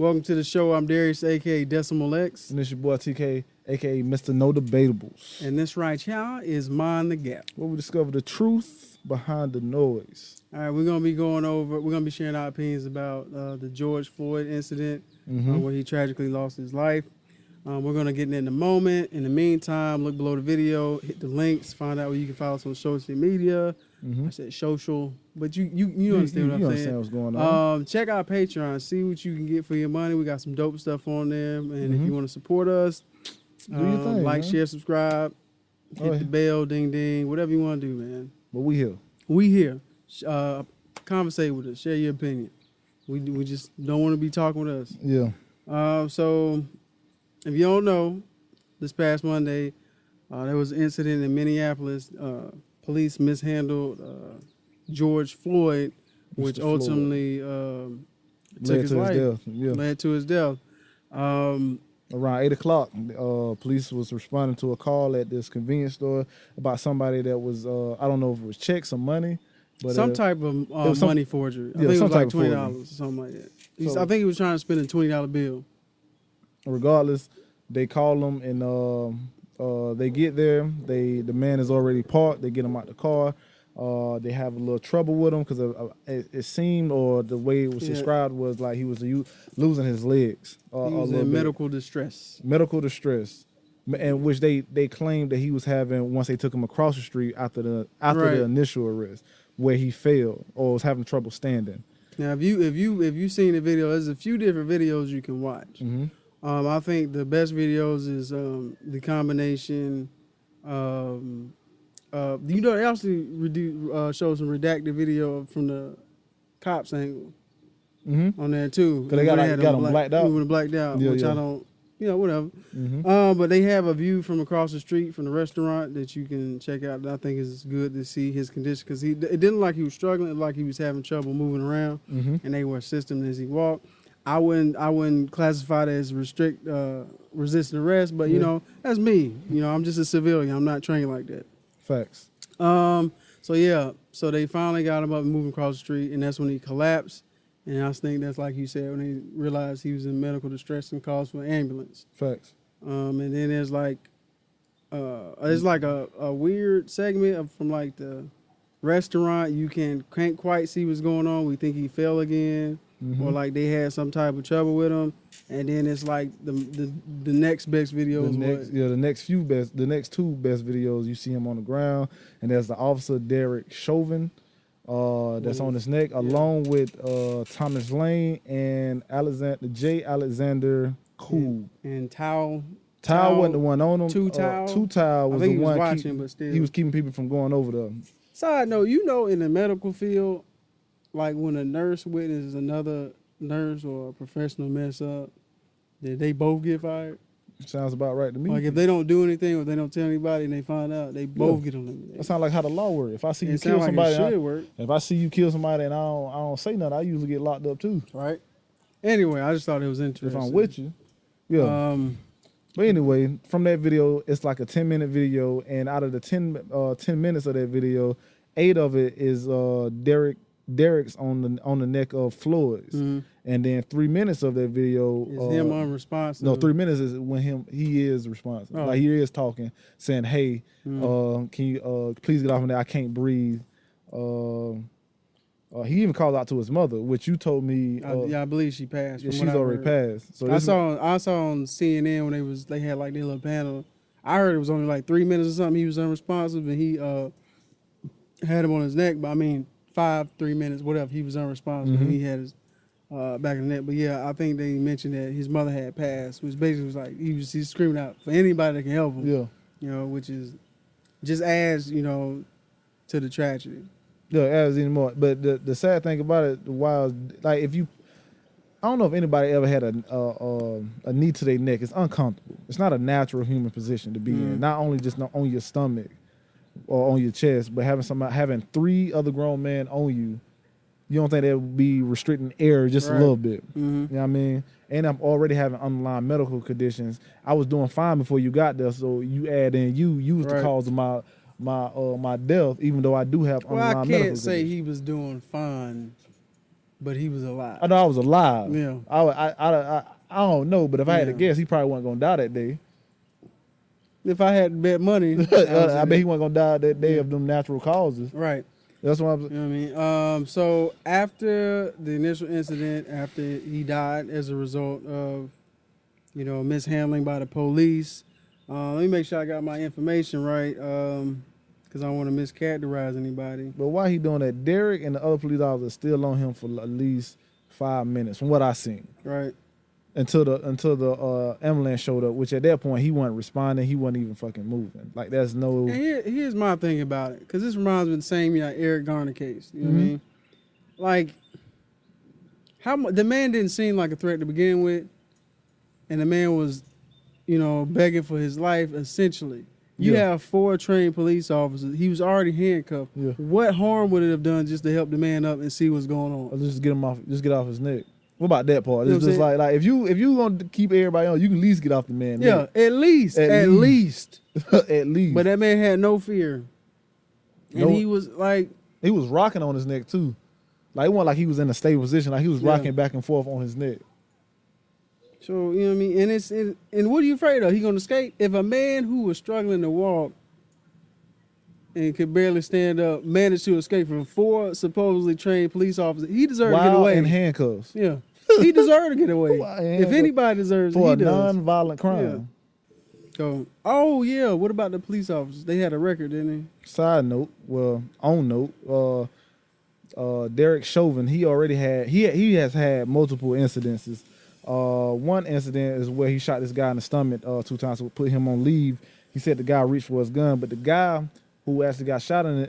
Welcome to the show. I'm Darius, a.k.a. Decimal X. And this your boy TK, a.k.a. Mr. No Debatables. And this right here is Mind the Gap. Where we discover the truth behind the noise. All right, we're going to be sharing our opinions about the George Floyd incident where he tragically lost his life. We're going to get in the moment. In the meantime, look below the video, hit the links, find out where you can follow us on social media. I said social, but you understand what I'm saying. You understand what's going on. Check out Patreon. See what you can get for your money. We got some dope stuff on there. And if you want to support us, do your thing, like, man. share, subscribe, hit the bell, ding, ding, whatever you want to do, man. But we here. We here. Conversate with us. Share your opinion. We just don't want to be talking with us. Yeah. So if you don't know, this past Monday, there was an incident in Minneapolis. Police mishandled George Floyd, which ultimately took his life. Led to his death. Around 8 o'clock, police was responding to a call at this convenience store about somebody that was, I don't know if it was checks or money. But, some type of money forgery. I think it was like $20 or something like that. I think he was trying to spend a $20 bill. Regardless, they call them and they get there. The man is already parked. They get him out the car. They have a little trouble with him because it seemed, or the way it was described was like he was losing his legs. He was in medical distress. Medical distress, and which they claimed that he was having once they took him across the street after the initial arrest, where he fell or was having trouble standing. Now, if you seen the video, there's a few different videos you can watch. I think the best videos is the combination. They actually show some redacted video from the cops angle on there too. Cause they got them blacked out. Blacked out, which I don't, whatever. But they have a view from across the street from the restaurant that you can check out. That I think is good to see his condition because it didn't look like he was struggling, it looked like he was having trouble moving around, and they were assisting him as he walked. I wouldn't classify that as resisting arrest, but that's me. I'm just a civilian. I'm not trained like that. Facts. So they finally got him up and moving across the street, and that's when he collapsed. And I think that's like you said, when they realized he was in medical distress and called for an ambulance. Facts. And then there's like a weird segment from like the restaurant. You can't quite see what's going on. We think he fell again. Or like they had some type of trouble with him, and then it's like the next best videos. The next two best videos. You see him on the ground, and there's the officer Derek Chauvin, that's on his neck, along with Thomas Lane and Alexander Cool. And Tao wasn't the one on him. Two Tao was the one watching, but still he was keeping people from going over them. Side note, in the medical field, like when a nurse witnesses another nurse or a professional mess up, did they both get fired? Sounds about right to me. Like if they don't do anything or they don't tell anybody and they find out, they both get eliminated. That sounds like how the law works. If I see you kill somebody, if I see you kill somebody and I don't say nothing, I usually get locked up too. Right. Anyway, I just thought it was interesting. If I'm with you, yeah. But anyway, from that video, it's like a 10-minute video, and out of the 10 minutes of that video, 8 of it is Derek's on the neck of Floyd's, and then 3 minutes of that video is him unresponsive. No, 3 minutes is when he is responsive. Like he is talking, saying, "Hey, can you please get off of there? I can't breathe." He even called out to his mother, which you told me. I believe she passed. Yeah, she's already passed. So I saw on CNN when they had like their little panel. I heard it was only like 3 minutes or something. He was unresponsive, and he had him on his neck. But I mean, 3 minutes, whatever. He was unresponsive. And he had his back in the neck. But yeah, I think they mentioned that his mother had passed, which basically was like he's screaming out for anybody that can help him. Yeah. Which is just adds to the tragedy. Yeah, adds anymore. But the sad thing about it, like I don't know if anybody ever had a knee to their neck. It's uncomfortable. It's not a natural human position to be in. Not only just on your stomach or on your chest, but having 3 other grown men on you. You don't think that would be restricting air just a little bit? You know what I mean? And I'm already having underlying medical conditions. I was doing fine before you got there, so you add in you was the cause of my death, even though I do have underlying medical conditions. I can't say he was doing fine but he was alive. I know I was alive. Yeah. I don't know, but if I had to Yeah. guess, he probably wasn't gonna die that day. If I had to bet money, I bet he wasn't gonna die that day Yeah. of them natural causes. Right. That's what I'm. You know what I mean? So after the initial incident, after he died as a result of, you know, mishandling by the police, let me make sure I got my information right, because I don't want to mischaracterize anybody. But why he doing that? Derek and the other police officers still on him for at least 5 minutes, from what I seen, Right. until the ambulance showed up. Which at that point he wasn't responding. He wasn't even fucking moving. Like there's no. And here's my thing about it, because this reminds me of the same Eric Garner case. You know what I mean? Like, the man didn't seem like a threat to begin with, and the man was, you know, begging for his life essentially. You Yeah. have 4 trained police officers. He was already handcuffed. Yeah. What harm would it have done just to help the man up and see what's going on? Let's just get him off. Just get off his neck. What about that part? You know It's what just I'm like if you gonna keep everybody on, you can at least get off the man. Yeah, at least. At least. At least. But that man had no fear. And No- he was like, he was rocking on his neck too. Like it wasn't like he was in a stable position. Like he was Yeah. rocking back and forth on his neck. so, you know what I mean? And what are you afraid of? He going to escape? If a man who was struggling to walk and could barely stand up managed to escape from 4 supposedly trained police officers, he deserved to get While away. in handcuffs Yeah. He deserved to get away. While in If handcuffs. anybody deserves it, For he a does. non-violent crime. So, oh, yeah. What about the police officers? They had a record, didn't Side note, on note, Derek Chauvin, he has had multiple incidences. One incident is where he shot this guy in the stomach 2 times to put him on leave. He said the guy reached for his gun, but the guy who actually got shot in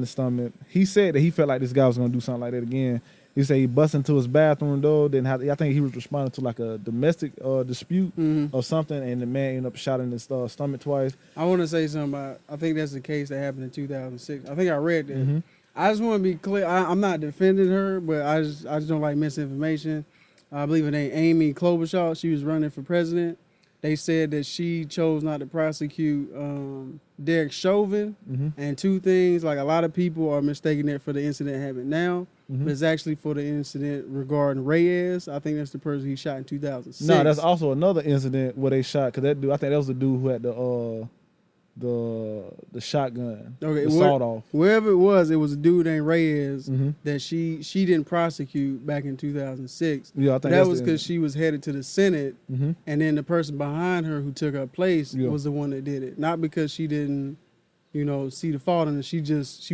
the stomach, he said that he felt like this guy was gonna do something like that again. He said he busted into his bathroom door. I think he was responding to like a domestic dispute he? or something, and the man ended up shot in his stomach twice. I want to say something about, I think that's the case that happened in 2006. I think I read that. Mhm. I just want to be clear. I'm not defending her, but I just don't like misinformation. I believe her name Amy Klobuchar. She was running for president. They said that she chose not to prosecute Derek Chauvin. Mhm. And 2 things, like a lot of people are mistaking it for the incident happened now, Mhm. but it's actually for the incident regarding Reyes. I think that's the person he shot in 2006. No, that's also another incident where they shot, because that dude, I think that was the dude who had the shotgun, Okay, the sawed off. Wherever it was a dude named Reyes Mhm. that she didn't prosecute back in 2006. Yeah, I think That that's was the because she was headed to the Senate, Mhm. and then the person behind her who took her place Yeah. was the one that did it. Not because she didn't, you know, see the fault in it. She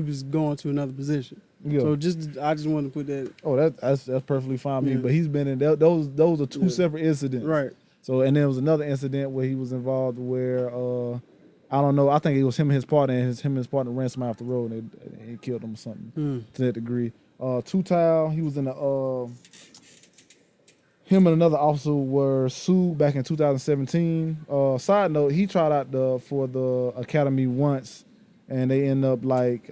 was going to another position. Yeah. So I just wanted to put that Oh, that's perfectly fine with me. Yeah. But he's been in those are 2 Yeah. separate incidents. right. So, and there was another incident where he was involved where I don't know. I think it was him and his partner, and him and his partner ran somebody off the road, and they killed him or something to that degree. Two-Tile, he was in him and another officer were sued back in 2017. Side note, he tried out for the academy once, and they end up like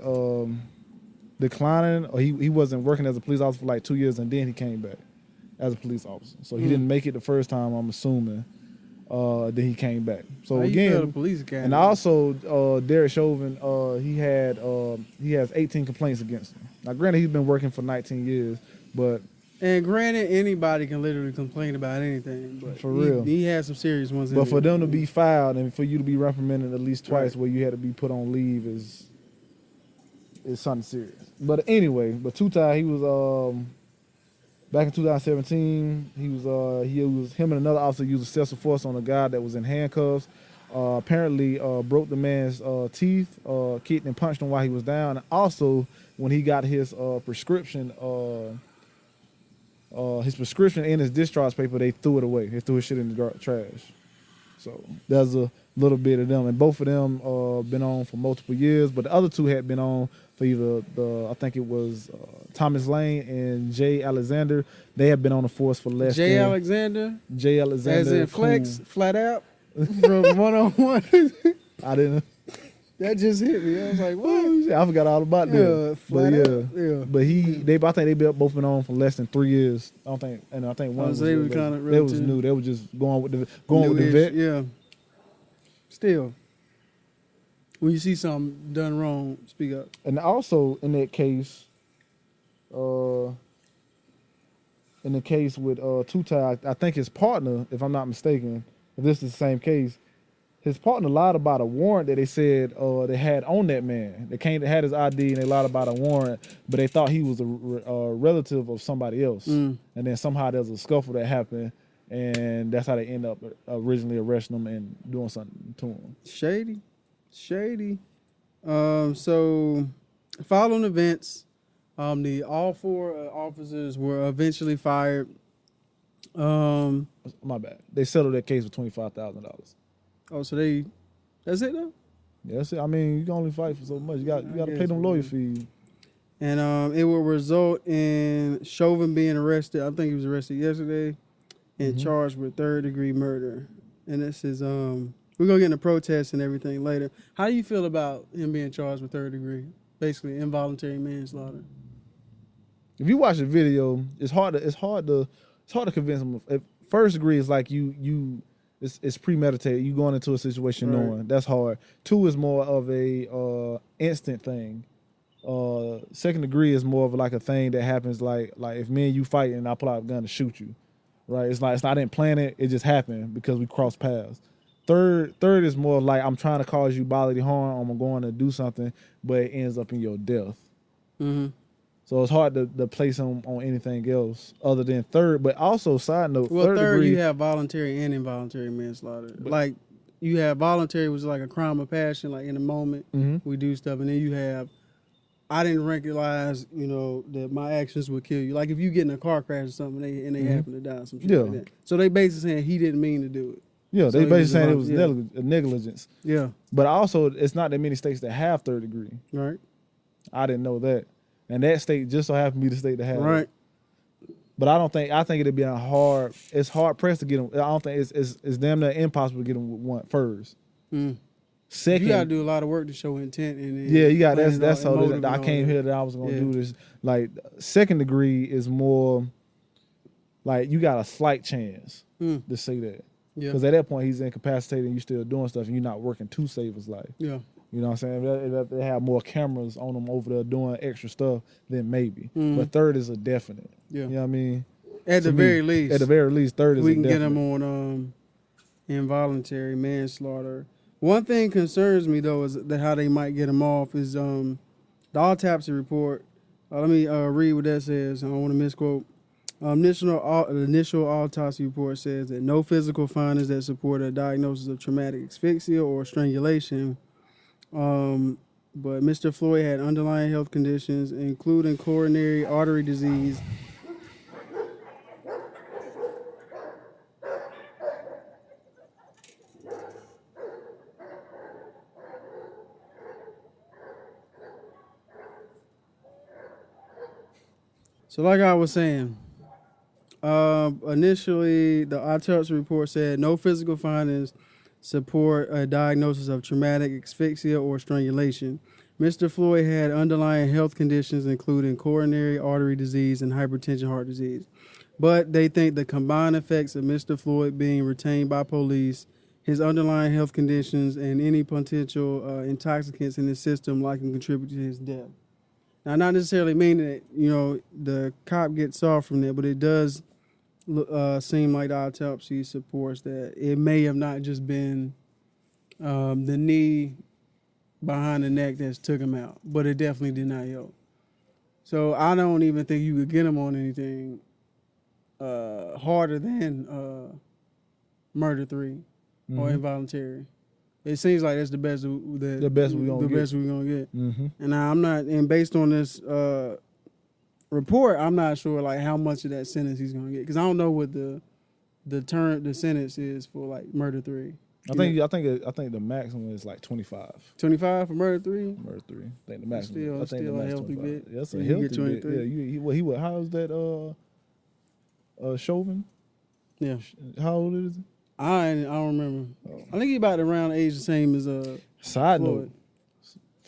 declining, or he wasn't working as a police officer for like 2 years, and then he came back as a police officer. So he didn't make it the first time, I'm assuming. Then he came back. So How you feel the again, police academy? and also Derek Chauvin, he has 18 complaints against him. Now, granted, he's been working for 19 years, but And granted, anybody can literally complain about anything, but For real. he had some serious ones. but in for there. them to be filed and for you to be reprimanded at least twice, Right. where you had to be put on leave is something serious. But anyway, Two-Tile, he was back in 2017. He was him and another officer used excessive force on a guy that was in handcuffs. Apparently broke the man's teeth, kicked and punched him while he was down. And also, when he got his prescription in his discharge paper, they threw it away. They threw his shit in the trash. So there's a little bit of them, and both of them been on for multiple years. But the other 2 had been on for either I think it was Thomas Lane and Jay Alexander. They have been on the force for less Jay than Alexander, Jay Alexander. as in flex, Cool. flat out, from 1-on-1. I didn't. That just hit me. I was like, what? Oh, shit, I forgot all about Yeah, that. flat But out. Yeah. But I think they both been on for less than 3 years. I think one was so they were kinda they was relative. new. They were just going with the Newish, vet. Yeah. Still, when you see something done wrong, speak up. And also in that case, in the case with Tutai, I think his partner, if I'm not mistaken, if this is the same case, his partner lied about a warrant that they said they had on that man. They had his ID and they lied about a warrant, but they thought he was a relative of somebody else. And then somehow there's a scuffle that happened, and that's how they end up originally arresting him and doing something to him. Shady. So, following events, all 4 officers were eventually fired. My bad. They settled that case for $25,000. Oh, so that's it though? Yeah, that's it. I mean, you can only fight for so much. You got to pay them lawyer fees. And it will result in Chauvin being arrested. I think he was arrested yesterday and charged with 3rd-degree murder. And this is we're gonna get into protests and everything later. How do you feel about him being charged with 3rd degree? Basically involuntary manslaughter. If you watch the video, it's hard to convince them. 1st degree is like it's premeditated. You going into a situation knowing. That's hard. 2 is more of a instant thing. 2nd degree is more of like a thing that happens like if me and you fight and I pull out a gun to shoot you, right? It's like I didn't plan it. It just happened because we crossed paths. Third is more like I'm trying to cause you bodily harm. I'm going to do something, but it ends up in your death. So it's hard to place them on anything else other than 3rd. But also, side note, well, 3rd 3rd degree, you have voluntary and involuntary manslaughter. Like you have voluntary, which is like a crime of passion, like in the moment we do stuff, and then you have I didn't recognize, that my actions would kill you. Like if you get in a car crash or something and they happen to die, some shit like that. So they basically saying he didn't mean to do it. Yeah, so they basically saying it was negligence. Yeah. But also, it's not that many states that have 3rd degree. Right. I didn't know that. And that state just so happened to be the state that had it. But I think it'd be it's hard pressed to get them. I don't think it's damn near impossible to get them with one first. Second, you gotta do a lot of work to show intent. And you got that's how I came here that I was gonna do this. Like 2nd degree is more like you got a slight chance to say that. Because at that point he's incapacitated and you still doing stuff and you're not working to save his life. Yeah. You know what I'm saying? If they have more cameras on them over there doing extra stuff, then maybe. But 3rd is a definite. Yeah. You know what I mean? At the very least. At the very least, 3rd is a definite. We can get them on involuntary manslaughter. One thing concerns me, though, is that how they might get him off is the autopsy report. Let me read what that says. I don't want to misquote. The initial autopsy report says that no physical findings that support a diagnosis of traumatic asphyxia or strangulation. But Mr. Floyd had underlying health conditions, including coronary artery disease. So like I was saying, initially the autopsy report said no physical findings support a diagnosis of traumatic asphyxia or strangulation. Mr. Floyd had underlying health conditions including coronary artery disease and hypertension heart disease. But they think the combined effects of Mr. Floyd being retained by police, his underlying health conditions, and any potential intoxicants in his system likely contribute to his death. Now, not necessarily meaning that, the cop gets off from that, but it does seem like the autopsy supports that it may have not just been the knee behind the neck that's took him out, but it definitely did not help. So I don't even think you could get him on anything harder than murder 3 or involuntary. It seems like that's the best we're gonna get. And I'm not, and based on this report, I'm not sure like how much of that sentence he's gonna get because I don't know what the sentence is for like murder 3. I think the maximum is like 25. 25 for murder 3. Murder 3. I think the maximum. Still a healthy bit. Yeah, that's a healthy bit. Yeah, he what? How is that? Chauvin. Yeah. How old is he? I don't remember. I think he's about around the age the same as Side Floyd.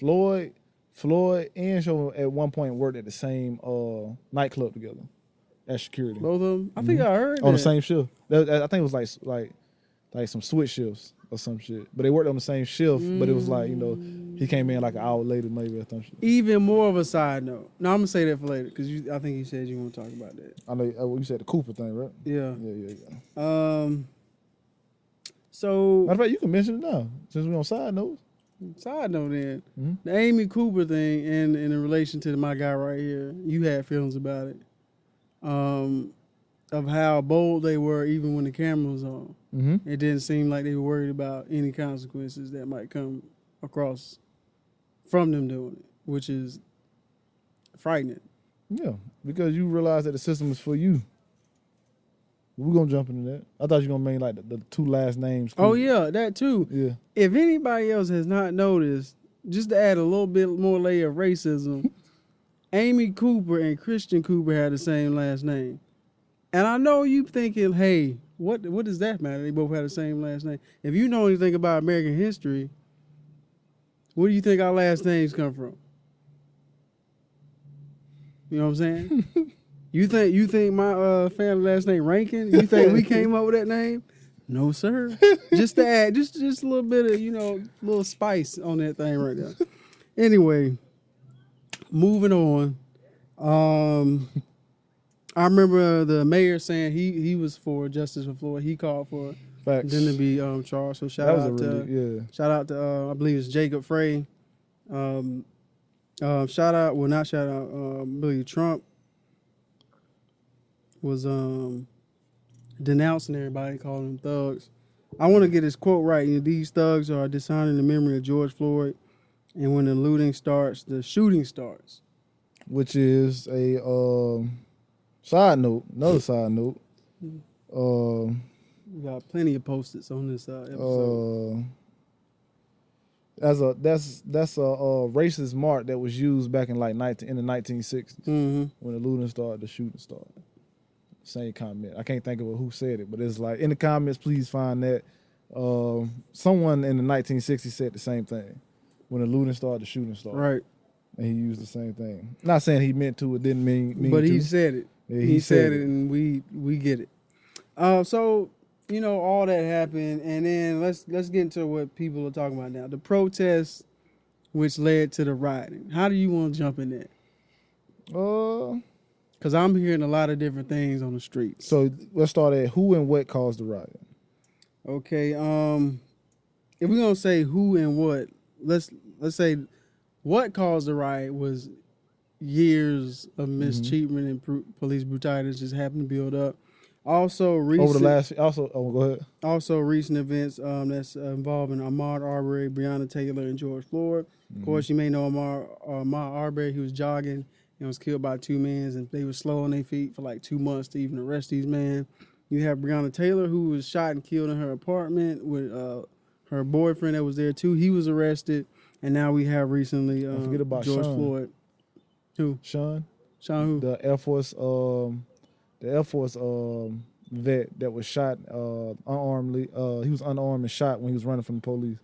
Note, Floyd and Chauvin at one point worked at the same nightclub together as security. Both of them? I think I heard on the same shift. I think it was like some switch shifts or some shit. But they worked on the same shift, but it was like, He came in like an hour later, maybe or something. Even more of a side note. No, I'm gonna say that for later because I think you said you want to talk about that. I know you said the Cooper thing, right? Yeah. Yeah. So Matter of fact, you can mention it now since we on side notes. side note then, Mm-hmm. the Amy Cooper thing and in relation to my guy right here, you had feelings about it. Of how bold they were even when the camera was on. Mm-hmm. It didn't seem like they were worried about any consequences that might come across from them doing it, which is frightening. Yeah, because you realize that the system is for you. We're gonna jump into that. I thought you were gonna mean like the two last names. Oh yeah, that too. Yeah. If anybody else has not noticed, just to add a little bit more layer of racism, Amy Cooper and Christian Cooper had the same last name. And I know you thinking, hey, what does that matter? They both had the same last name. If you know anything about American history, where do you think our last names come from? You know what I'm saying? You think my family last name Rankin? You think we came up with that name? No, sir. Just to add just a little bit of, little spice on that thing right there. Anyway, moving on. I remember the mayor saying he was for justice for Floyd. He called for Facts. them to be charged. So shout out to I believe it's Jacob Frey. Not shout out. I believe Trump was denouncing everybody, calling them thugs. I want to get his quote right. These thugs are dishonoring the memory of George Floyd, and when the looting starts, the shooting starts. Which is a another side note. We got plenty of post-its on this episode. That's a racist mark that was used back in in the 1960s when the looting started, the shooting started. Same comment. I can't think of who said it, but it's like in the comments. Please find that someone in the 1960s said the same thing. When the looting started, the shooting started. Right. And he used the same thing. Not saying he meant to, it didn't mean but to. He said it. Yeah, he said it, and we get it. So all that happened, and then let's get into what people are talking about now. The protests, which led to the rioting. How do you want to jump in that? Because I'm hearing a lot of different things on the streets. So let's start at who and what caused the riot. Okay. If we're gonna say who and what, let's say what caused the riot was years of mistreatment and police brutality that just happened to build up. Also, go ahead. Also, recent events that's involving Ahmaud Arbery, Breonna Taylor, and George Floyd. Of course, you may know Ahmaud Arbery. He was jogging and was killed by two men, and they were slow on their feet for like 2 months to even arrest these men. You have Breonna Taylor, who was shot and killed in her apartment with her boyfriend that was there too. He was arrested, and now we have recently forget about George Sean. Floyd. Who? Sean who? The Air Force vet that was shot unarmedly. He was unarmed and shot when he was running from the police.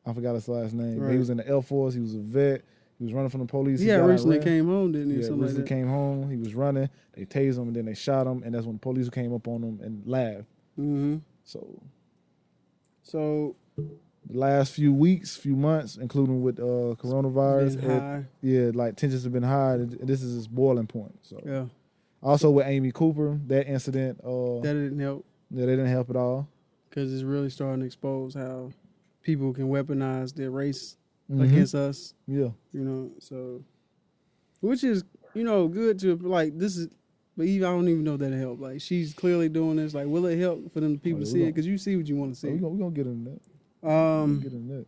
I forgot his last name. Right. But he was in the Air Force. He was a vet. He was running from the police. He recently came home, didn't he? Yeah, recently came home. He was running. They tased him and then they shot him. And that's when the police came up on him and laughed. So the last few weeks, few months, including with coronavirus, tensions have been high. And this is its boiling point. So yeah. Also with Amy Cooper, that incident that didn't help. Yeah, they didn't help at all. Because it's really starting to expose how people can weaponize their race against us. Yeah. So which is, good to this is, but even I don't even know that it helped. Like she's clearly doing this. Like, will it help for them people to see it? Because you see what you want to see. We're gonna get into that.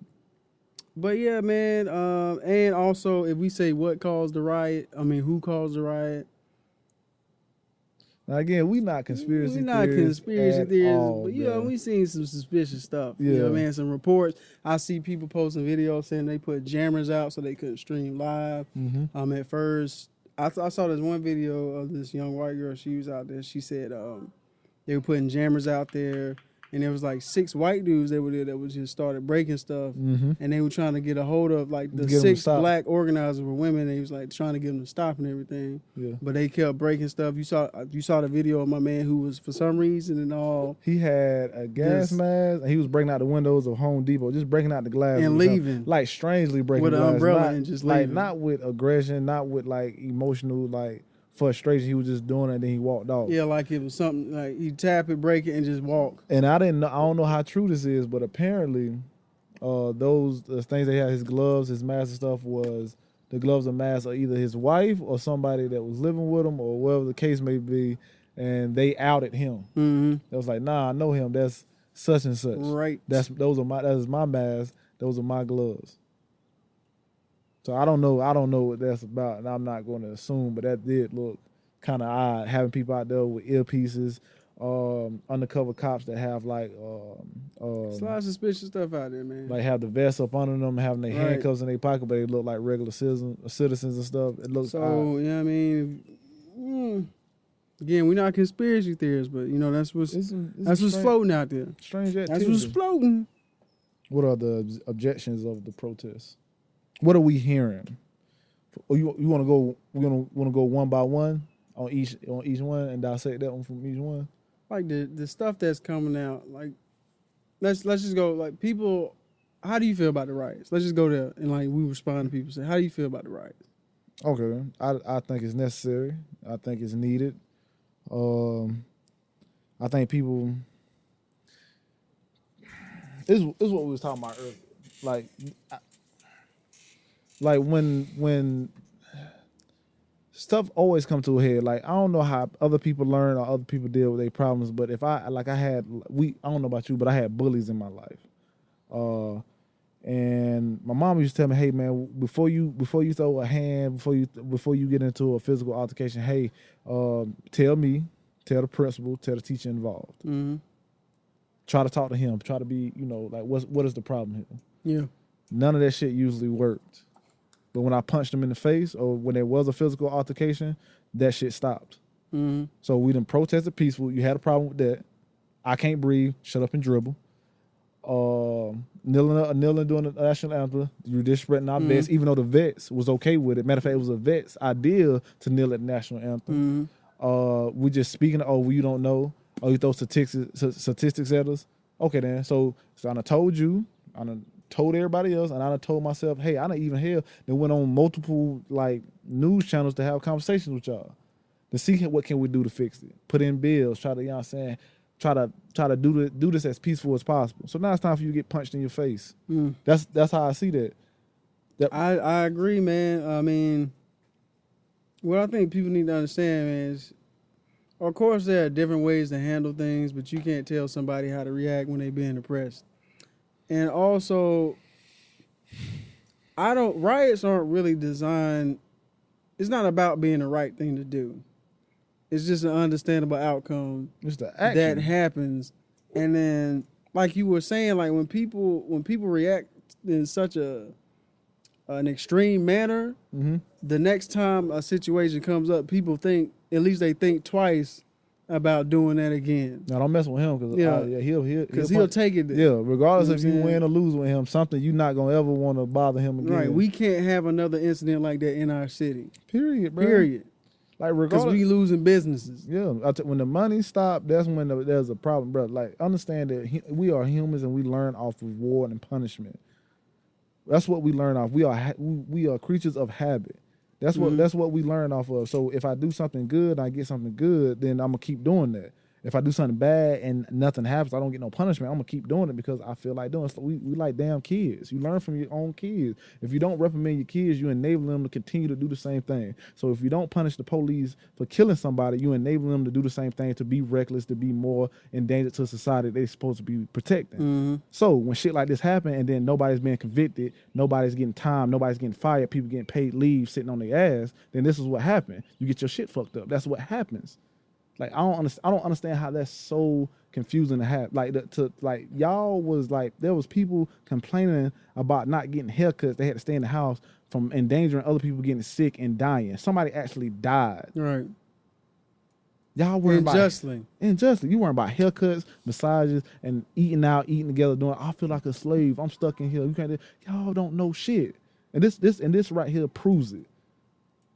But yeah, man. And also, if we say what caused the riot, who caused the riot? Now again, we not conspiracy theorists, but we seen some suspicious stuff. Yeah. You know what I mean? Some reports. I see people posting videos saying they put jammers out so they couldn't stream live. At first, I saw this one video of this young white girl. She was out there. She said they were putting jammers out there, and there was like 6 white dudes that were there that was just started breaking stuff, Mm-hmm. and they were trying to get a hold of like the Get 'em to 6 stop. black organizers were women. And he was like trying to get them to stop and everything, Yeah. but they kept breaking stuff. You saw the video of my man who was for some reason and all He had a gas Just- mask, and he was breaking out the windows of Home Depot, just breaking out the glass and leaving like strangely breaking with an glass, umbrella not, and just like leaving. not with aggression, not with like emotional like frustration. He was just doing it, and then he walked off. Yeah, like it was something like he tap it, break it, and just walk. And I don't know how true this is, but apparently, those things they had, his gloves, his mask and stuff, was the gloves and mask of either his wife or somebody that was living with him or whatever the case may be, and they outed him. Mm-hmm. It was like, nah, I know him. That's such and such. Right. That is my mask. Those are my gloves. So I don't know what that's about, and I'm not going to assume, but that did look kind of odd, having people out there with earpieces, undercover cops that have like It's a lot of suspicious stuff out there, man. like have the vest up under them, having their Right. handcuffs in their pocket, but they look like regular citizens and stuff. It looks So, odd. you know what I mean? Again, we're not conspiracy theorists, but you know that's what's floating out there. Strange That's activity. what's floating. What are the objections of the protests? What are we hearing? You want to go? We want to go one by one on each one and dissect that one from each one. Like the stuff that's coming out. Like let's just go. Like people, how do you feel about the riots? Let's just go there and like we respond to people say, how do you feel about the riots? Okay, then. I think it's necessary. I think it's needed. I think people. This is what we was talking about earlier. Like when stuff always come to a head. Like I don't know how other people learn or other people deal with their problems, but if I don't know about you, but I had bullies in my life. And my mom used to tell me, "Hey man, before you throw a hand, before you get into a physical altercation, hey, tell the principal, tell the teacher involved. Mm-hmm. Try to talk to him. Try to be, like what is the problem here?" Yeah. None of that shit usually worked. But when I punched him in the face or when there was a physical altercation, that shit stopped. Mm-hmm. So we done protested peaceful. You had a problem with that. I can't breathe. Shut up and dribble. Kneeling during the national anthem. You disrespecting our vets, even though the vets was okay with it. Matter of fact, it was a vet's idea to kneel at the national anthem. We just speaking. You don't know. Oh, you throw statistics at us. Okay, then. So I done told you. I done told everybody else, and I done told myself, hey, I done even then went on multiple like news channels to have conversations with y'all to see what can we do to fix it. Put in bills. Try to, you know what I'm saying, try to do this as peaceful as possible. So now it's time for you to get punched in your face. That's how I see that. I agree, man. I mean, what I think people need to understand, man, is, of course, there are different ways to handle things, but you can't tell somebody how to react when they're being oppressed. And also, riots aren't really designed, it's not about being the right thing to do. It's just an understandable outcome It's the action that happens. And then, like you were saying, like when people react in such an extreme manner, the next time a situation comes up, people think twice about doing that again. Now don't mess with him because He'll take it. Yeah, regardless You know if you win or lose with him, something you're not gonna ever want to bother him again. Right. We can't have another incident like that in our city. Period, bro. Period. Like Because regardless, we losing businesses. yeah. When the money stops, that's when there's a problem, bro. Like understand that we are humans and we learn off reward and punishment. That's what we learn off. We are creatures of habit. That's what we learn off of. So if I do something good and I get something good, then I'm gonna keep doing that. If I do something bad and nothing happens, I don't get no punishment, I'm gonna keep doing it because I feel like doing it. So we like damn kids. You learn from your own kids. If you don't reprimand your kids, you enable them to continue to do the same thing. So if you don't punish the police for killing somebody, you enable them to do the same thing, to be reckless, to be more endangered to society they're supposed to be protecting. So when shit like this happen and then nobody's being convicted, nobody's getting time, nobody's getting fired, people getting paid leave, sitting on their ass, then this is what happened. You get your shit fucked up. That's what happens. Like I don't understand how that's so confusing to have. Like y'all was like there was people complaining about not getting haircuts. They had to stay in the house from endangering other people getting sick and dying. Somebody actually died. Right. Y'all worrying about Unjustly. You worrying about haircuts, massages, and eating out, eating together, doing. I feel like a slave. I'm stuck in here. You can't. Y'all don't know shit. And this right here proves it.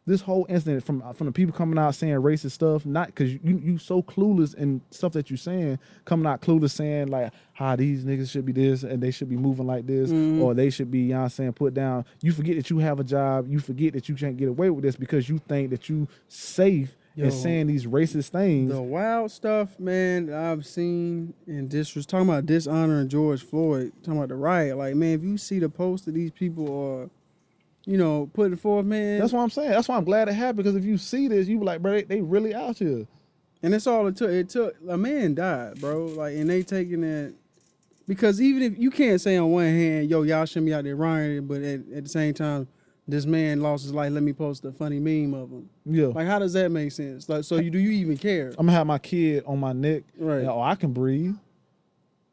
This whole incident from the people coming out saying racist stuff, not because you so clueless in stuff that you're saying, coming out clueless saying like how these niggas should be this and they should be moving like this, or they should be, you know what I'm saying, put down. You forget that you have a job. You forget that you can't get away with this because you think that you safe and saying these racist things. The wild stuff, man, that I've seen in talking about dishonoring George Floyd, talking about the riot. Like, man, if you see the post that these people are, putting forth, man. That's what I'm saying. That's why I'm glad it happened, because if you see this, you be like, bro, they really out here. And that's all it took. It took a man died, bro. Like, and they taking that, because even if you can't say on one hand, yo, y'all shouldn't be out there rioting, but at the same time, this man lost his life. Let me post a funny meme of him. Yeah. Like, how does that make sense? Like, so do you even care? I'm gonna have my kid on my neck. Right. And, I can breathe.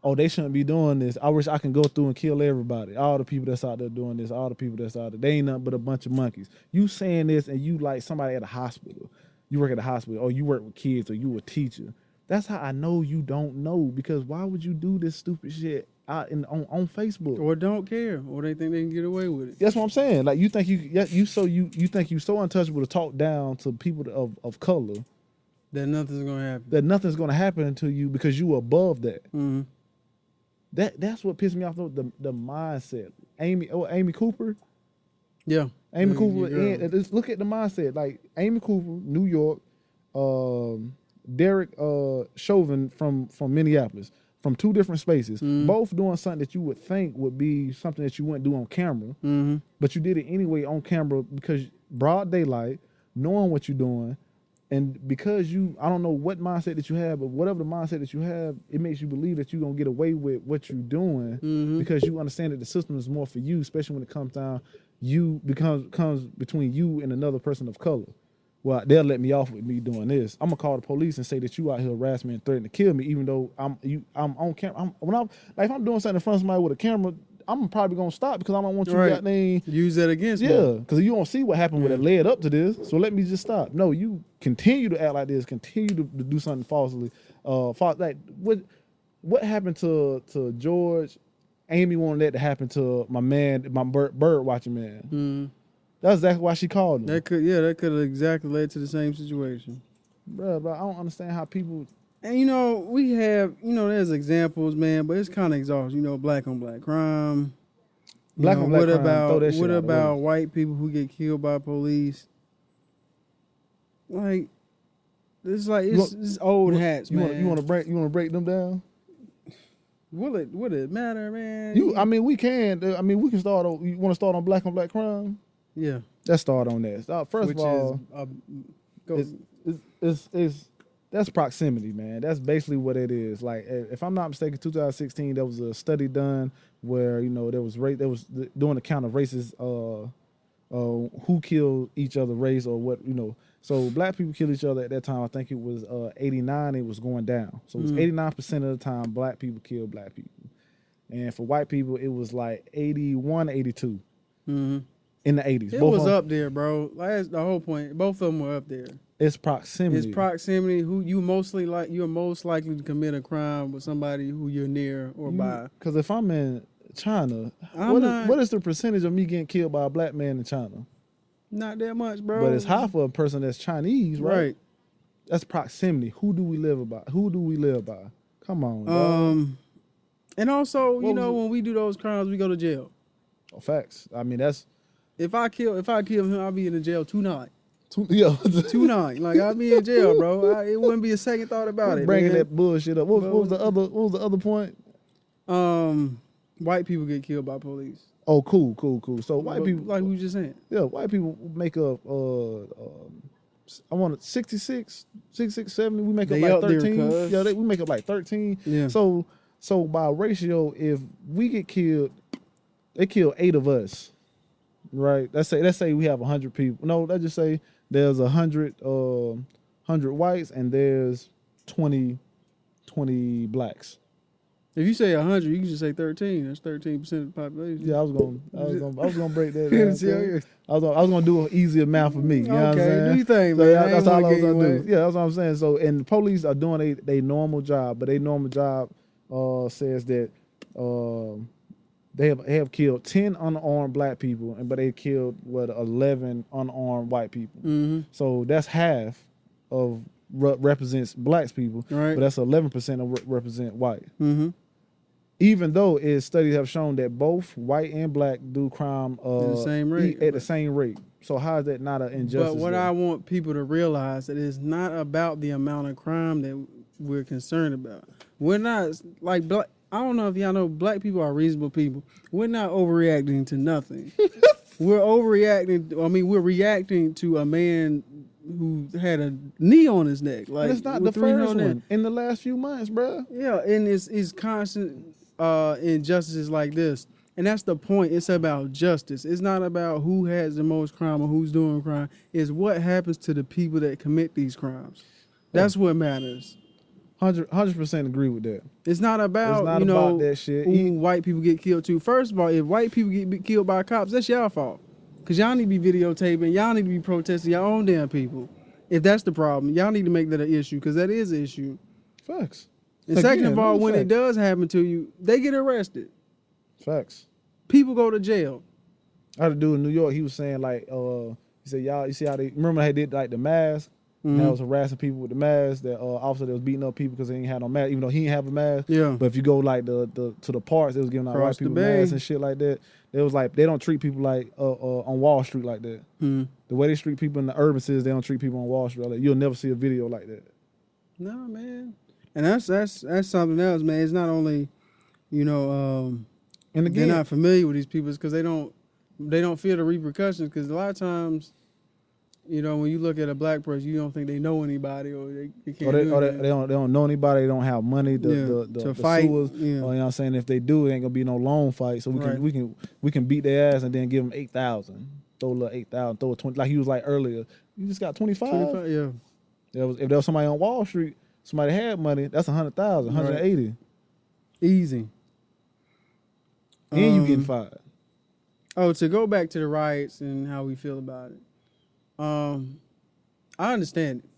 Oh, they shouldn't be doing this. I wish I can go through and kill everybody. All the people that's out there doing this, all the people that's out there. They ain't nothing but a bunch of monkeys. You saying this and you like somebody at a hospital. You work at a hospital, or you work with kids, or you a teacher. That's how I know you don't know, because why would you do this stupid shit out on Facebook? Or don't care, or they think they can get away with it. That's what I'm saying. Like, you think you think you so untouchable to talk down to people of color That nothing's gonna happen. that nothing's gonna happen to you because you above that. Mm-hmm. That's what pissed me off, though, the mindset. Amy Cooper. Yeah. Amy Yeah, Cooper. yeah. And just look at the mindset. Like, Amy Cooper, New York. Derek Chauvin from Minneapolis. From two different spaces. Mm-hmm. Both doing something that you would think would be something that you wouldn't do on camera. Mm-hmm. But you did it anyway on camera because broad daylight, knowing what you're doing. And because I don't know what mindset that you have, but whatever the mindset that you have, it makes you believe that you're going to get away with what you're doing, because you understand that the system is more for you, especially when it comes down, comes between you and another person of color. Well, they'll let me off with me doing this. I'm going to call the police and say that you out here harassing me and threatening to kill me, even though I'm on camera. If I'm doing something in front of somebody with a camera, I'm probably going to stop because I don't want you to use that against me. Yeah, because you don't see what happened when it led up to this, so let me just stop. No, you continue to act like this, continue to do something falsely. Like, what happened to George? Amy wanted that to happen to my man, my bird watching man. Mm-hmm. That's exactly why she called him. That could have exactly led to the same situation. Bro, I don't understand how people. And we have, there's examples, man, but it's kind of exhausting. Black on black crime. Black on black crime. Throw that shit What out about white people who get killed by police? Like, it's old hats, man. You want to break them down? Will it matter, man? We can. We can start on. You want to start on black crime? Yeah. Let's start on that. First of all, that's proximity, man. That's basically what it is. Like, if I'm not mistaken, 2016, there was a study done where there was doing a count of races, who killed each other, race or what, So black people killed each other at that time. I think it was 89. It was going down. So it was 89% of the time black people killed black people, and for white people it was like 81, 82. Mm-hmm. In the 80s. It was up there, bro. That's the whole point. Both of them were up there. It's proximity. Who you're most likely to commit a crime with somebody who you're near or by. Because if I'm in China, what is the percentage of me getting killed by a black man in China? Not that much, bro. But it's high for a person that's Chinese, right? That's proximity. Who do we live by? Come on, dog. And also, when we do those crimes, we go to jail. Oh, facts. That's. If I kill him, I'll be in the jail tonight. Tonight. Like, I'll be in jail, bro. It wouldn't be a second thought about it. Bringing that bullshit up. What was the other point? White people get killed by police. Oh, cool. So white people, like we were just saying. Yeah, white people make up. I want 66, 70. We make up like 13. We make up like 13. Yeah. So by ratio, if we get killed, they kill 8 of us. Right. Let's say we have 100 people. No, let's just say there's 100 whites and there's 20 blacks. If you say 100, you can just say 13. That's 13% of the population. Yeah, I was gonna break that Yeah, down. yeah. I was gonna do an easier math for me. You know what I'm Okay, saying? do you think, So man? yeah, that's all I was gonna do. Weight. Yeah, that's what I'm saying. So, and the police are doing they normal job, but they normal job says that they have killed 10 unarmed black people, but they killed 11 unarmed white people. Mm-hmm. So that's half of represents blacks people, Right. but that's 11% of represent white. Mm-hmm. Even though studies have shown that both white and black do crime At the same rate. at the same rate. So how is that not an injustice? But what there? I want people to realize that it's not about the amount of crime that we're concerned about. We're not like black. I don't know if y'all know, black people are reasonable people. We're not overreacting to nothing. We're overreacting. I mean, we're reacting to a man who had a knee on his neck. Like, and it's not the first one in the last few months, bro. Yeah, and it's constant injustices like this. And that's the point. It's about justice. It's not about who has the most crime or who's doing crime. It's what happens to the people that commit these crimes. That's what matters. 100% agree with that. It's not about, it's not about that shit. White people get killed too. First of all, if white people get killed by cops, that's y'all fault. Because y'all need to be videotaping. Y'all need to be protesting your own damn people. If that's the problem, y'all need to make that an issue, because that is an issue. Facts. And second of all, when it does happen to you, they get arrested. Facts. People go to jail. I had a dude in New York. He was saying like, he said, y'all, you see how they remember how they did like the mask? Mm-hmm. And that was harassing people with the mask. That officer that was beating up people because they didn't have no mask, even though he didn't have a mask. Yeah. But if you go like to the parks, they was giving out white people masks and shit like that. They was like, they don't treat people like on Wall Street like that. Mm-hmm. The way they treat people in the urban cities, they don't treat people on Wall Street like that. You'll never see a video like that. No, man. And that's something else, man. It's not only, and again, they're not familiar with these people because they don't feel the repercussions. Because a lot of times, when you look at a black person, you don't think they know anybody or they can't. They don't know anybody. They don't have money to fight. Sewers, you know what I'm saying? If they do, it ain't gonna be no long fight. So we can beat their ass and then give them 8,000. Throw a little 8,000. Throw a 20. Like he was like earlier. You just got 25. 25, yeah. If there was somebody on Wall Street, somebody had money, that's 100,000, 180. Right. Easy. And you getting fired. Oh, to go back to the riots and how we feel about it. I understand it.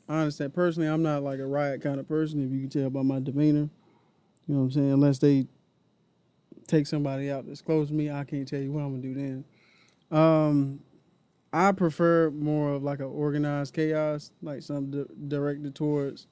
I understand. Personally, I'm not like a riot kind of person, if you can tell by my demeanor. You know what I'm saying? Unless they take somebody out that's close to me, I can't tell you what I'm going to do then. I prefer more of like an organized chaos, like something directed towards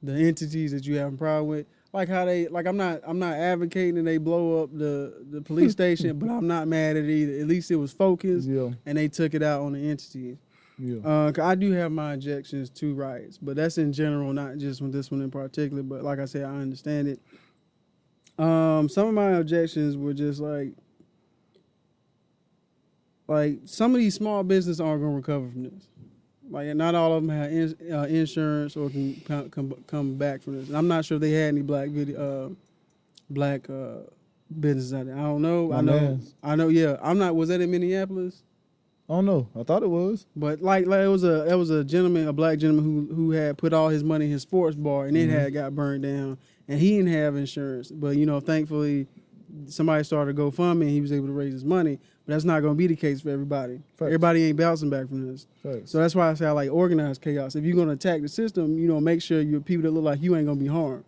the entities that you have a problem with. Like how I'm not advocating that they blow up the police station, but I'm not mad at it either. At least it was focused, and they took it out on the entities. Yeah. I do have my objections to riots, but that's in general, not just with this one in particular. But like I said, I understand it. Some of my objections were just like some of these small businesses aren't going to recover from this. Like, not all of them have insurance or can come back from this. And I'm not sure if they had any black businesses out there. I don't know. I know. Yeah, I'm not. Was that in Minneapolis? I don't know. I thought it was. But like it was a gentleman, a black gentleman who had put all his money in his sports bar, and it had got burned down, and he didn't have insurance. But thankfully, somebody started a GoFundMe, and he was able to raise his money. But that's not going to be the case for everybody. Facts. Everybody ain't bouncing back from this. Facts. So that's why I say I like organized chaos. If you're going to attack the system, make sure you're people that look like you ain't going to be harmed.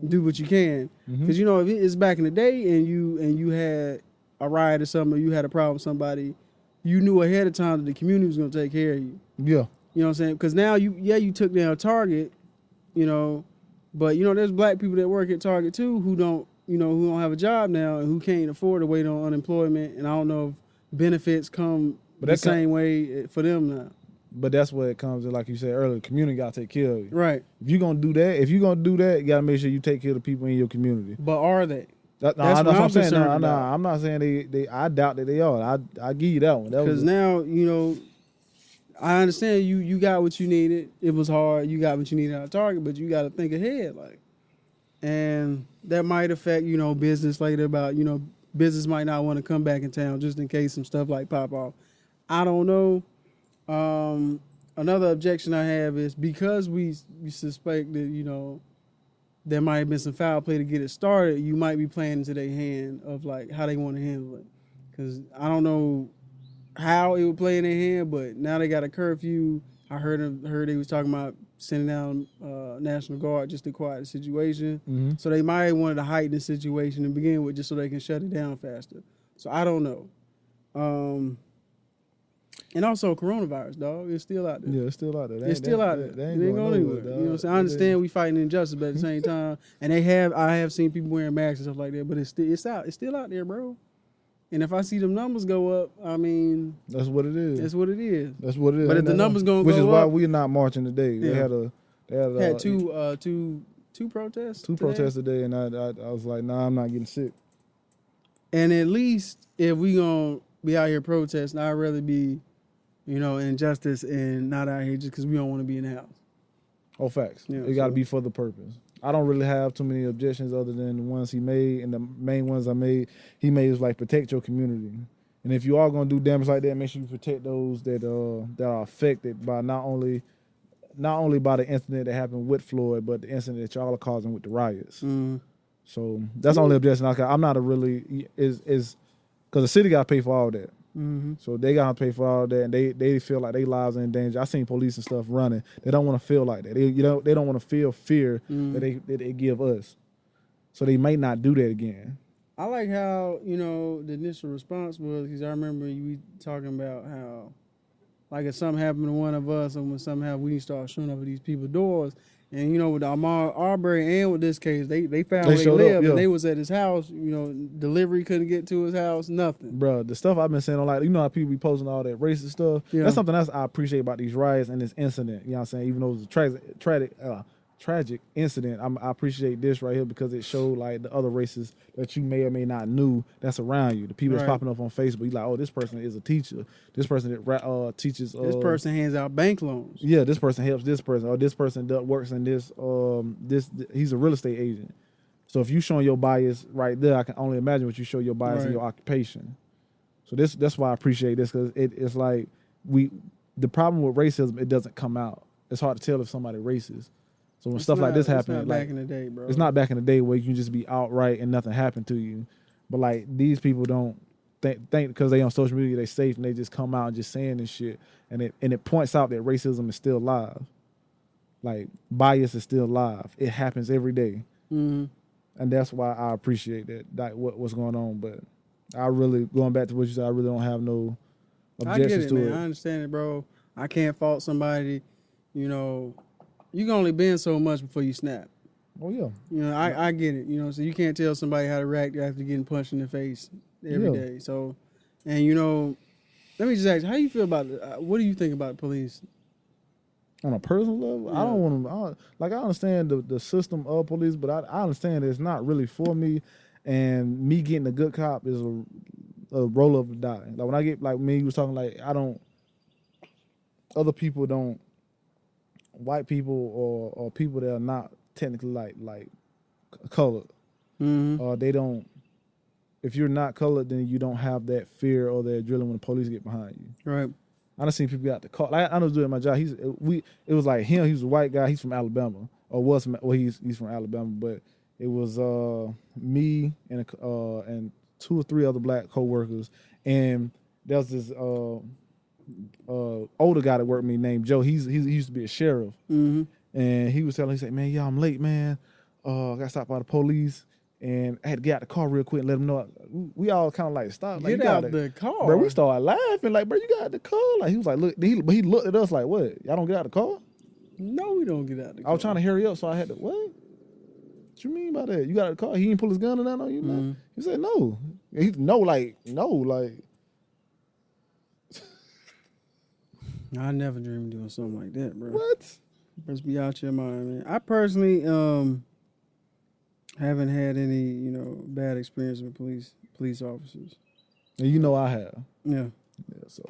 Do what you can. Because, if it's back in the day and you had a riot or something, or you had a problem with somebody, you knew ahead of time that the community was going to take care of you. Yeah. You know what I'm saying? Because now you took down Target, but, there's black people that work at Target too who don't have a job now and who can't afford to wait on unemployment. And I don't know if benefits come the same way for them now. But that's where it comes in, like you said earlier, the community got to take care of you. Right. If you're going to do that, you got to make sure you take care of the people in your community. But are they? That's what I'm saying. I'm not saying they. I doubt that they are. I give you that one. Because now, I understand you got what you needed. It was hard. You got what you needed out of Target, but you got to think ahead, and that might affect, business later about, business might not want to come back in town just in case some stuff like pop off. I don't know. Another objection I have is because we suspect that, there might have been some foul play to get it started, you might be playing into their hand of like how they want to handle it. Because I don't know how it would play in their hand, but now they got a curfew. I heard they was talking about sending down National Guard just to quiet the situation. Mm-hmm. So they might have wanted to heighten the situation to begin with just so they can shut it down faster. So I don't know. And also coronavirus, dog. It's still out there. Yeah, it's still out there. It's still out there. It ain't going anywhere. You know what I'm saying? I understand we fighting injustice, but at the same time, and I have seen people wearing masks and stuff like that, but it's still out there, bro. And if I see them numbers go up, I mean, that's what it is. That's what it is. That's what it is. But if the numbers gonna go up, which is why up, we're not marching today. Yeah. They had two protests. Two protests today, and I was like, nah, I'm not getting sick. And at least if we gonna be out here protesting, I'd rather be, in justice and not out here just because we don't want to be in the house. Oh, facts. Yeah, it got to be for the purpose. I don't really have too many objections other than the ones he made, and the main ones he made was like protect your community. And if you are gonna do damage like that, make sure you protect those that are affected by not only by the incident that happened with Floyd, but the incident that y'all are causing with the riots. Mm. So that's the only objection I'm not a really is because the city got to pay for all that. Mm-hmm. So they got to pay for all that, and they feel like their lives are in danger. I seen police and stuff running. They don't want to feel like that. They don't want to feel fear that they give us. So they might not do that again. I like how the initial response was, because I remember you talking about how, like, if something happened to one of us, and when something happened, we start showing up at these people's doors. And with Ahmaud Arbery and with this case, they found where they lived, and they was at his house. Delivery couldn't get to his house, nothing. Bro, the stuff I've been saying on, like, how people be posting all that racist stuff. Yeah. That's something else I appreciate about these riots and this incident. You know what I'm saying? Even though it was a tragic incident, I appreciate this right here because it showed like the other races that you may or may not knew that's around you. The people that's popping up on Facebook, you like, oh, this person is a teacher. This person that teaches. This person hands out bank loans. Yeah, this person helps this person, or this person works in this. He's a real estate agent. So if you showing your bias right there, I can only imagine what you show your bias in your occupation. So that's why I appreciate this, because it's like the problem with racism, it doesn't come out. It's hard to tell if somebody racist. So when stuff like this happens, it's not back in the day, bro. It's not back in the day where you can just be outright and nothing happened to you. But like these people don't think because they on social media they safe and they just come out and just saying this shit, and it points out that racism is still alive. Like bias is still alive. It happens every day, and that's why I appreciate that what's going on. But I really, going back to what you said, I really don't have no objections to it. I understand it, bro. I can't fault somebody. You can only bend so much before you snap. Oh, yeah. I get it. So you can't tell somebody how to react after getting punched in the face every day. So, and let me just ask you, how you feel about it? What do you think about police? On a personal level, yeah. I don't want to, I understand the system of police, but I understand that it's not really for me, and me getting a good cop is a roll of the die. Like when I get, like me, you was talking like, other people don't, white people or people that are not technically like colored, they don't. If you're not colored, then you don't have that fear or that adrenaline when the police get behind you. Right. I done seen people get out the car. Like I was doing my job. It was like him. He was a white guy. He's from Alabama, or was from, well, he's from Alabama. But it was me and two or three other black coworkers, and there was this older guy that worked with me named Joe. He used to be a sheriff, and he was telling. He said, "Man, I'm late, man. Got stopped by the police, and I had to get out the car real quick and let them know." We all kind of like stopped. Like, get out the car, bro. We started laughing, like, bro, you got out the car. Like he was like, look, but he looked at us like, what? Y'all don't get out the car? No, we don't get out the car. I was trying to hurry up, so I had to what? What you mean by that? You got out the car? He didn't pull his gun or nothing on you, man. He said no. No. I never dreamed of doing something like that, bro. What? Let's be out your mind, man. I personally haven't had any, bad experience with police officers. And I have. Yeah. Yeah, so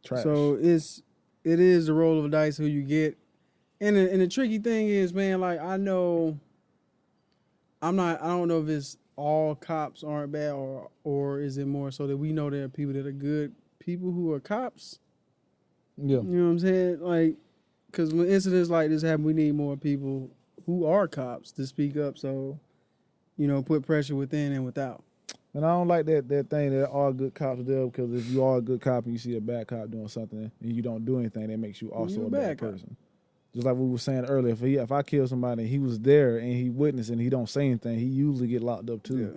trash. So it is the roll of the dice who you get. And the tricky thing is, man, like I don't know if it's all cops aren't bad or is it more so that we know there are people that are good people who are cops. Yeah. You know what I'm saying? Like, because when incidents like this happen, we need more people who are cops to speak up. So, put pressure within and without. And I don't like that thing that all good cops do, because if you are a good cop and you see a bad cop doing something and you don't do anything, that makes you also You're a a bad bad cop. person. Just like we were saying earlier, if I kill somebody and he was there and he witnessed and he don't say anything, he usually get locked up too. Yeah.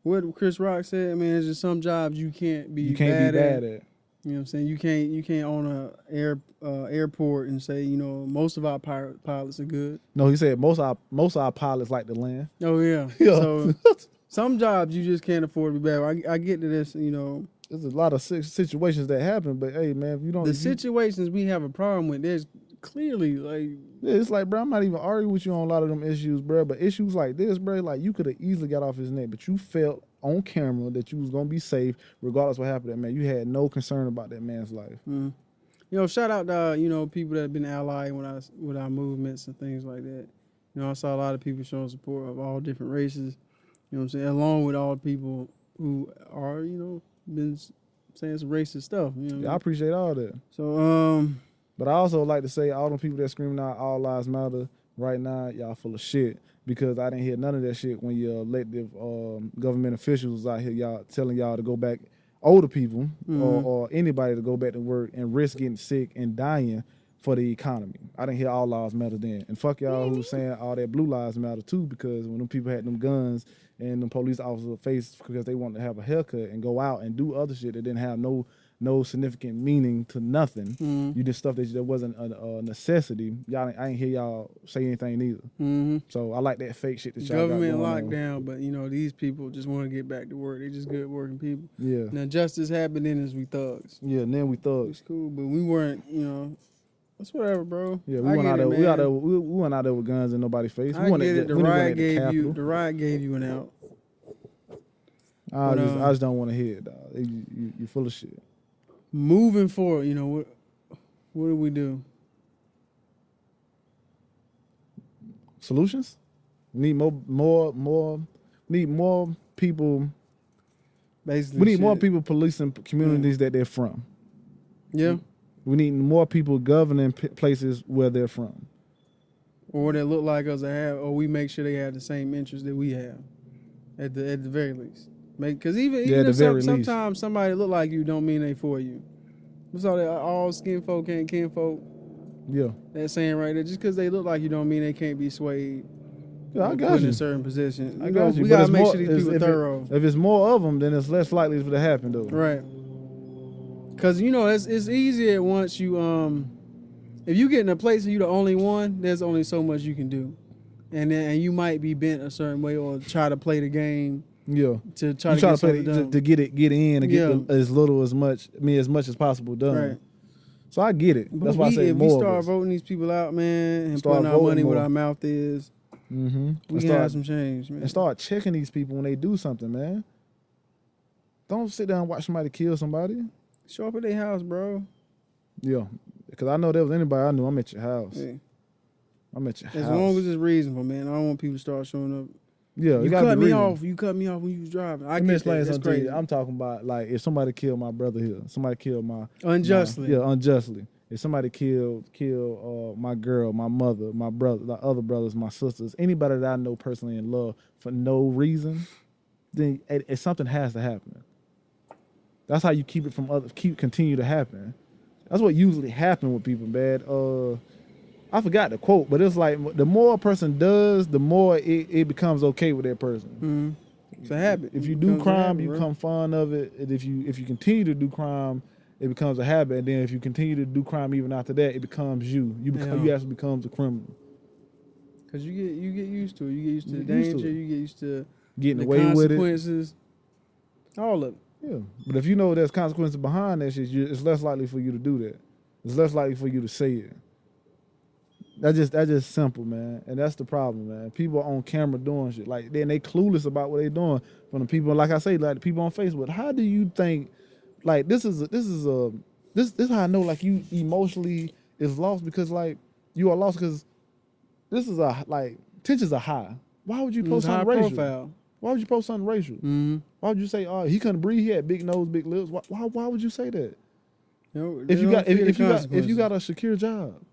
What Chris Rock said, man, it's just some jobs you can't be bad at. You know what I'm saying? You can't own a airport and say, most of our pilots are good. No, he said most of our pilots like to land. Oh yeah. Yeah. So some jobs you just can't afford to be bad. I get to this, There's a lot of situations that happen, but hey, man, if you don't... situations we have a problem with, there's clearly, like... Yeah, it's like, bro, I'm not even arguing with you on a lot of them issues, bro, but issues like this, bro, like, you could have easily got off his neck, but you felt on camera that you was going to be safe regardless of what happened to that man. You had no concern about that man's life. Mm-hmm. Shout out to, people that have been allied with our movements and things like that. I saw a lot of people showing support of all different races, you know what I'm saying, along with all the people who are, been saying some racist stuff. Yeah, I appreciate all that. So, but I also like to say, all them people that screaming out all lives matter right now, y'all full of shit, because I didn't hear none of that shit when your elective government officials was out here y'all telling y'all to go back, older people or anybody to go back to work and risk getting sick and dying for the economy. I didn't hear all lives matter then. And fuck y'all who saying all that blue lives matter too, because when them people had them guns and them police officers faced because they wanted to have a haircut and go out and do other shit that didn't have no significant meaning to nothing. You did stuff that wasn't a necessity. I ain't hear y'all say anything neither. So I like that fake shit that y'all government got locked down, but these people just want to get back to work. They just good working people. Yeah. Now justice happened, then as we thugs. Yeah, and then we thugs. It's cool, but we weren't. That's whatever, bro. Yeah, we went out there. We went out there with guns in nobody's face. I get it. The riot gave you an out. I just don't want to hear it, dog. You full of shit. Moving forward, what do we do? Solutions? We need more people. Basically, We need more people policing communities that they're from. Yeah. We need more people governing places where they're from. Or that look like us, or we make sure they have the same interests that we have, at the very least. Because even if sometimes somebody look like you don't mean they for you. What's all that? All skin folk ain't kin folk. Yeah. That saying right there. Just because they look like you don't mean they can't be swayed. Yeah, I got put you. in a certain position. I got you. We gotta make sure these people are thorough. If it's more of them, then it's less likely for it to happen, though. Right. Because it's easier once you if you get in a place and you're the only one, there's only so much you can do, and you might be bent a certain way or try to play the game. Yeah. To try to play to get in and get as much as possible done. Right. So I get it. That's why I say more. If we start voting these people out, man, and putting our money where our mouth is, we can have some change, man. And start checking these people when they do something, man. Don't sit down and watch somebody kill somebody. Show up at their house, bro. Yeah, because I know there was anybody I knew. I'm at your house. Yeah. I'm at your house. As long as it's reasonable, man. I don't want people to start showing up. Yeah, you cut me off. You cut me off when you was driving. Let me explain something to you. I'm talking about, like, if somebody killed my brother here, somebody killed my unjustly. Unjustly. If somebody killed my girl, my mother, my brother, the other brothers, my sisters, anybody that I know personally and love for no reason, then something has to happen. That's how you keep it from continue to happen. That's what usually happens with people, man. I forgot the quote, but it's like the more a person does, the more it becomes okay with that person. It's a habit. If you do crime, you become fond of it. And if you continue to do crime, it becomes a habit. And then if you continue to do crime even after that, it becomes you. You actually becomes a criminal. Because you get used to it. You get used to the danger. You get used to getting the away with it. Consequences. All of it. Yeah, but if you know there's consequences behind that shit, it's less likely for you to do that. It's less likely for you to say it. That's just simple, man. And that's the problem, man. People on camera doing shit. Like, then they clueless about what they doing. From the people, like I say, like the people on Facebook. How do you think, like, this is how I know, like, you emotionally is lost, because, like, you are lost because this is tensions are high. Why would you post something racial? Profile. Why would you post something racial? Why would you say, oh, he couldn't breathe, he had big nose, big lips? Why would you say that? If you got a secure job,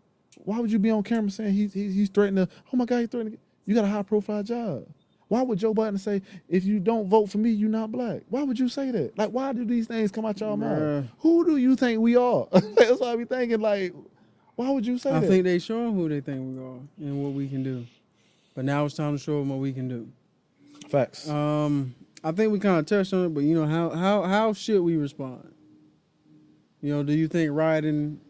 Why would you be on camera saying he's threatening to, oh my God, he's threatening? You got a high profile job. Why would Joe Biden say, if you don't vote for me, you're not black? Why would you say that? Like, why do these things come out y'all mouth? Who do you think we are? That's why I be thinking, like, why would you say that? I think they show them who they think we are and what we can do. But now it's time to show them what we can do. Facts. I think we kind of touched on it, but you know, how should we respond? You know, do you think rioting?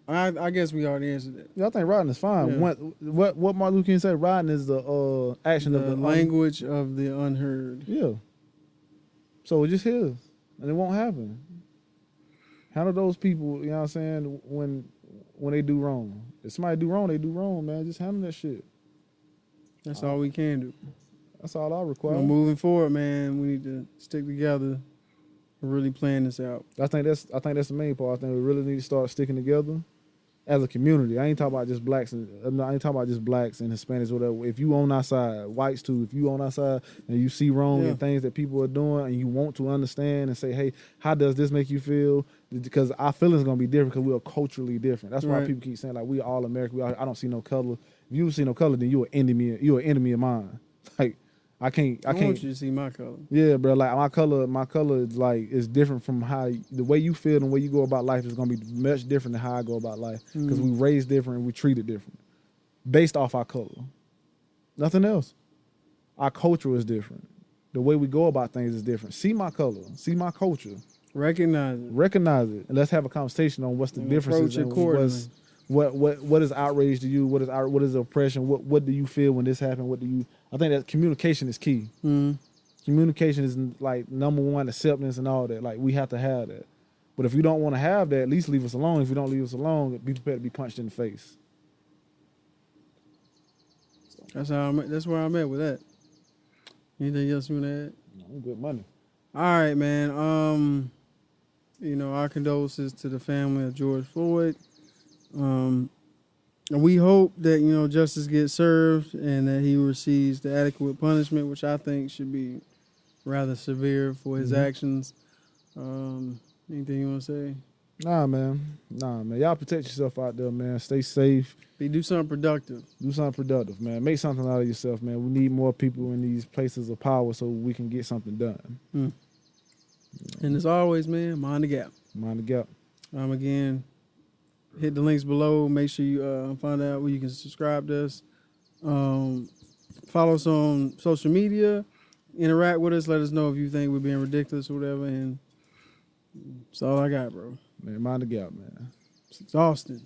I guess we already answered that. Yeah, I think rioting is fine. Yeah. What Martin Luther King said, rioting is the action The of the language of the unheard. Yeah. So it just is, and it won't happen. Handle those people, you know what I'm saying, when they do wrong. If somebody do wrong, they do wrong, man. Just handle that shit. That's all we can do. That's all I require. You know, moving forward, man, we need to stick together and really plan this out. I think that's the main part. I think we really need to start sticking together as a community. I ain't talking about just blacks and Hispanics, whatever. If you on our side, whites too, if you on our side and you see wrong and things that people are doing and you want to understand and say, hey, how does this make you feel? Because our feelings are gonna be different because we are culturally different. That's why people keep saying like we all American. I don't see no color. If you see no color, then you're an enemy of mine. Like I can't. I want you to see my color. Yeah, bro. Like my color is like is different from how the way you feel and the way you go about life is gonna be much different than how I go about life because we raised different and we treated different, based off our color. Nothing else. Our culture is different. The way we go about things is different. See my color. See my culture. Recognize it, and let's have a conversation on what's the differences and accordingly. What is outrage to you? What is oppression? What do you feel when this happened? I think that communication is key. Mm-hmm. Communication is like number one, acceptance and all that. Like we have to have that. But if you don't want to have that, at least leave us alone. If you don't leave us alone, be prepared to be punched in the face. That's where I'm at with that. Anything else you want to add? No, good money. All right, man. You know, our condolences to the family of George Floyd. And we hope that, you know, justice gets served and that he receives the adequate punishment, which I think should be rather severe for his actions. Anything you want to say? Nah, man. Y'all protect yourself out there, man. Stay safe. Do something productive. Do something productive, man. Make something out of yourself, man. We need more people in these places of power so we can get something done. And as always, man, mind the gap. Mind the gap. Again, hit the links below. Make sure you find out where you can subscribe to us. Follow us on social media. Interact with us. Let us know if you think we're being ridiculous or whatever. And that's all I got, bro. Man, mind the gap, man. It's exhausting.